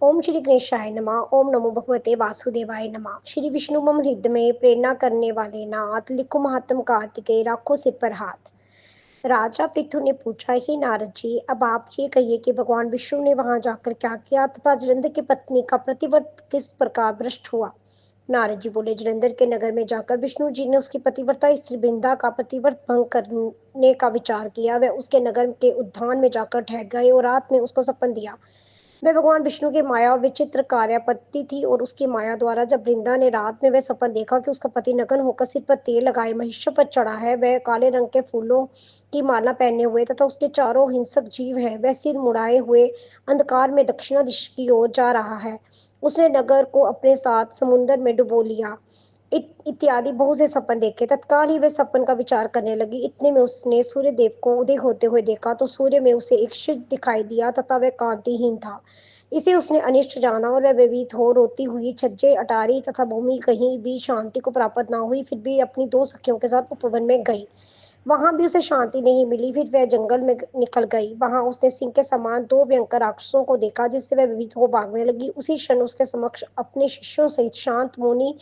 ओम श्री गणेशाय नमः। ओम नमो भगवते वासुदेवाय नमः। श्री विष्णु मम हृदय में प्रेरणा करने वाले नाथ, लिखो महात्म कार्तिकेय, राखो सिर पर हाथ। राजा पृथु ने पूछा, ही नारद जी, अब आप ये कहिए कि भगवान विष्णु ने वहां जाकर क्या किया तथा जलंधर की पत्नी का प्रतिव्रत किस प्रकार भ्रष्ट हुआ। नारद जी बोले, जलंधर के नगर में जाकर विष्णु जी ने उसकी पतिव्रता स्त्री वृंदा का प्रतिव्रत भंग करने का विचार किया। वह उसके नगर के उद्यान में जाकर ठहर गए और रात में उसको सपन दिया। वह भगवान विष्णु की माया और विचित्र कार्यापत्ति थी और उसकी माया द्वारा जब वृंदा ने रात में वह सपन देखा कि उसका पति नग्न होकर सिर पर तेल लगाए महिष पर चढ़ा है, वह काले रंग के फूलों की माला पहने हुए तथा उसके चारों हिंसक जीव है, वह सिर मुड़ाए हुए अंधकार में दक्षिणा दिशा की ओर जा रहा है, उसने नगर को अपने साथ समुद्र में डुबो लिया इत्यादि बहुत से सपन देखे। तत्काल ही वह सपन का विचार करने लगी। इतने में उसने सूर्य देव को उदय होते हुए देखा तो सूर्य में उसे एक शिर दिखाई दिया तथा वह कांतिहीन था। इसे उसने अनिष्ट जाना और वह भयभीत हो रोती हुई छज्जे अटारी तथा भूमि कहीं भी शांति को प्राप्त न हुई, फिर भी अपनी दो सखियों के साथ उपवन में गई। वहां भी उसे शांति नहीं मिली। फिर वह जंगल में निकल गई। वहां उसने सिंह के समान दो भयंकर राक्षसों को देखा, जिससे वह भयभीत हो भागने लगी। उसी क्षण उसके समक्ष अपने शिष्यों सहित शांत मुनि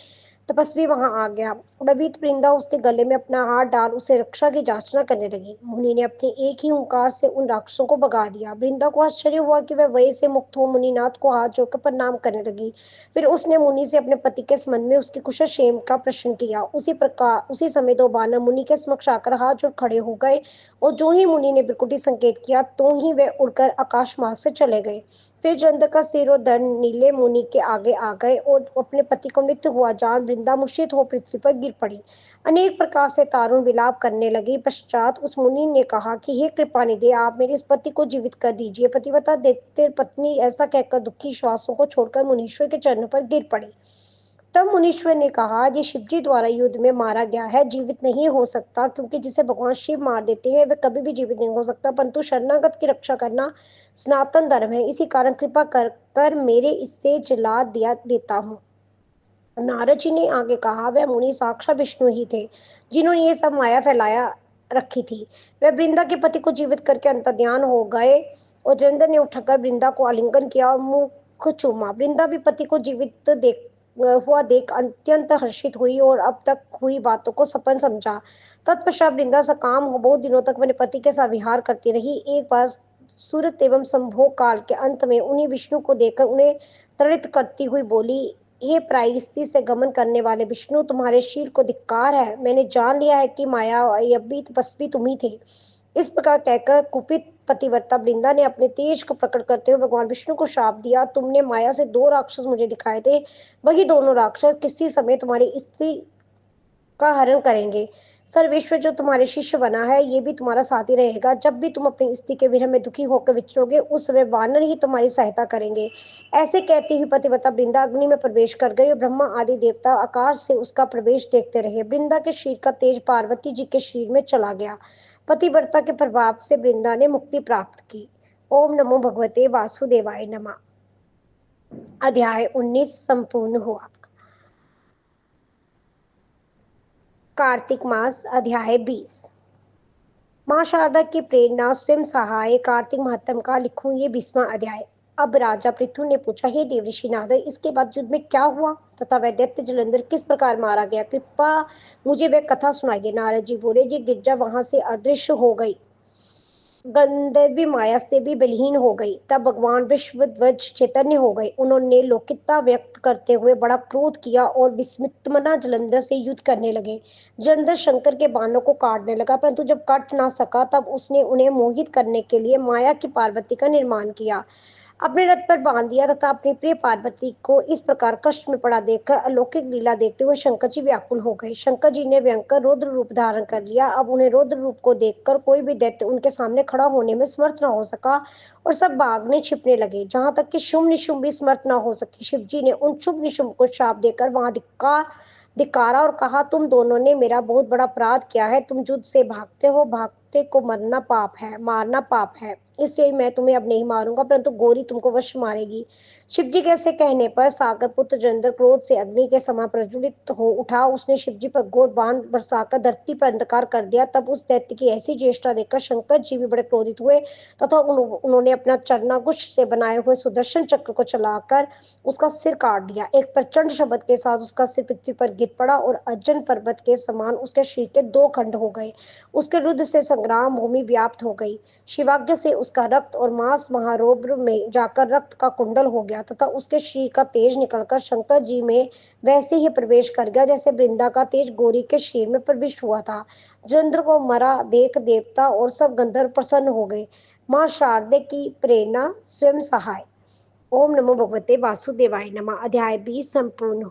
तपस्वी वहां आ गया। भयभीत वृंदा उसके गले में अपना हाथ डाल उसे रक्षा की याचना करने लगी। मुनि ने अपने एक ही ओंकार से उन राक्षसों को भगा दिया। वृंदा को आश्चर्य हुआ कि वह वय से मुक्त हो मुनिनाथ को हाथ जोड़कर प्रणाम करने लगी। फिर उसने मुनि से अपने पति के संबंध में उसके कुशल क्षेम का प्रश्न किया। उसी समय दो बानर मुनि के समक्ष आकर हाथ जोड़ खड़े हो गए और जो ही मुनि ने बिरकुटी संकेत किया तो ही वे उड़कर आकाश मार्ग से चले गए। फिर जलंधर का सिर और धड़ नीले मुनि के आगे आ गए और अपने पति को मृत्यु हुआ जान वृंदा मूर्छित हो पृथ्वी पर गिर पड़ी। अनेक प्रकार से तारुण विलाप करने लगी। पश्चात उस मुनि ने कहा कि हे कृपानिधि, आप मेरे इस पति को जीवित कर दीजिए। पतिव्रता देखते पत्नी ऐसा कहकर दुखी श्वासों को छोड़कर मुनीश्वर के चरणों पर गिर पड़ी। तब मुनीश्वर ने कहा, ये शिवजी द्वारा युद्ध में मारा गया है, जीवित नहीं हो सकता, क्योंकि जिसे भगवान शिव मार देते हैं वह कभी भी जीवित नहीं हो सकता, परंतु शरणागत की रक्षा करना सनातन धर्म है। इसी कारण कृपा कर मेरे इससे जला दिया देता हूँ। नारद जी ने आगे कहा, वह मुनि साक्षात विष्णु ही थे, जिन्होंने ये सब माया फैलाया रखी थी। वह वृंदा के पति को जीवित करके अंतर्ध्यान हो गए और जलंधर ने उठकर वृंदा को आलिंगन किया और मुख चूमा। वृंदा भी पति को जीवित देख अत्यंत हर्षित हुई और अब तक हुई बातों को सपन समझा। तत्पश्चात वृंदा सकाम हो बहुत दिनों तक अपने पति के साथ विहार करती रही। एक बार सूरत एवं संभोग काल के अंत में उन्हें विष्णु को देखकर उन्हें तड़ित करती हुई बोली, हे प्राय स्त्री से गमन करने वाले विष्णु, तुम्हारे शील को धिक्कार है। मैंने जान लिया है कि माया यज्ञ तपस्वी तुम ही थे। इस प्रकार कहकर कुपित पतिव्रता वृंदा ने अपने तेज को प्रकट करते हुए भगवान विष्णु को शाप दिया, तुमने माया से दो राक्षस मुझे दिखाए थे, वही दोनों राक्षस किसी समय तुम्हारी स्त्री का हरण करेंगे। सर्वेश्वर जो तुम्हारे शिष्य बना है, ये भी तुम्हारा साथी रहेगा। जब भी तुम अपनी स्त्री के विरह में दुखी होकर विचरोगे, उस समय वानर ही तुम्हारी सहायता करेंगे। ऐसे कहती हुई पतिव्रता वृंदा अग्नि में प्रवेश कर गई और ब्रह्मा आदि देवता आकाश से उसका प्रवेश देखते रहे। वृंदा के शरीर का तेज पार्वती जी के शरीर में चला गया। पतिव्रता के प्रभाव से वृंदा ने मुक्ति प्राप्त की। ओम नमो भगवते वासुदेवाय नमः। अध्याय 19 संपूर्ण हुआ। कार्तिक मास अध्याय 20। माँ शारदा की प्रेरणा स्वयं सहाय कार्तिक महात्म का लिखूं ये 20वां अध्याय। अब राजा पृथु ने पूछा, हे देवर्षि नारद, इसके बाद युद्ध में क्या हुआ तथा वह दैत्य जलंधर किस प्रकार मारा गया, कृपा मुझे वह कथा सुनाइए। नारद जी बोले, ये गिरजा वहां से अदृश्य हो गई, गंधर्वी माया से भी बलहीन हो गई। तब भगवान विश्वध्वज चैतन्य हो गए। उन्होंने लोकिता व्यक्त करते हुए बड़ा क्रोध किया और विस्मितमना जलंधर से युद्ध करने लगे। जलंधर शंकर के बाणों को काटने लगा, परंतु जब काट ना सका तब उसने उन्हें मोहित करने के लिए माया की पार्वती का निर्माण किया, अपने रथ पर बांध दिया तथा अपनी प्रिय पार्वती को इस प्रकार कष्ट में पड़ा देखकर अलौकिक लीला देखते हुए शंकर जी व्याकुल हो गए। शंकर जी ने भयंकर रौद्र रूप धारण कर लिया। अब उन्हें रौद्र रूप को देखकर कोई भी दैत्य उनके सामने खड़ा होने में समर्थ न हो सका और सब भागने छिपने लगे, जहां तक कि शुंभ निशुंभ भी समर्थ न हो सके। शिव जी ने उन शुंभ निशुंभ को शाप देकर वहां धिक्कारा और कहा, तुम दोनों ने मेरा बहुत बड़ा अपराध किया है। तुम युद्ध से भागते हो, भागते को मरना पाप है, मारना पाप है। इससे मैं तुम्हें अब नहीं मारूंगा, परंतु गौरी तुमको वश मारेगी। शिवजी के ऐसे कहने पर सागर पुत्र जयेंद्र क्रोध से अग्नि के समान प्रज्वलित हो उठा। उसने शिवजी पर घोर बाण बरसाकर धरती पर अंधकार कर दिया। तब उस दैत्य की ऐसी चेष्टा देखकर शंकर जी भी बड़े क्रोधित हुए तथा उन्होंने अपना चरणागुश से बनाए हुए सुदर्शन चक्र को चलाकर उसका सिर काट दिया। एक प्रचंड शब्द के साथ उसका सिर पृथ्वी पर गिर पड़ा और अजन पर्वत के समान उसके शरीर के दो खंड हो गए। उसके रुद्र से संग्राम भूमि व्याप्त हो गई। शिवाज्ञ से उसका रक्त और मांस महारोब्र में जाकर रक्त का कुंडल हो गया तथा उसके शरीर का तेज निकलकर शंकर जी में वैसे ही प्रवेश कर गया जैसे वृंदा का तेज गौरी के शरीर में प्रविष्ट हुआ था। चंद्र को मरा देख देवता और सब गंधर्व प्रसन्न हो गए। मां शारदे की प्रेरणा स्वयं सहाय। ओम नमो भगवते वासुदेवाय नमः। अध्याय 20 संपूर्ण।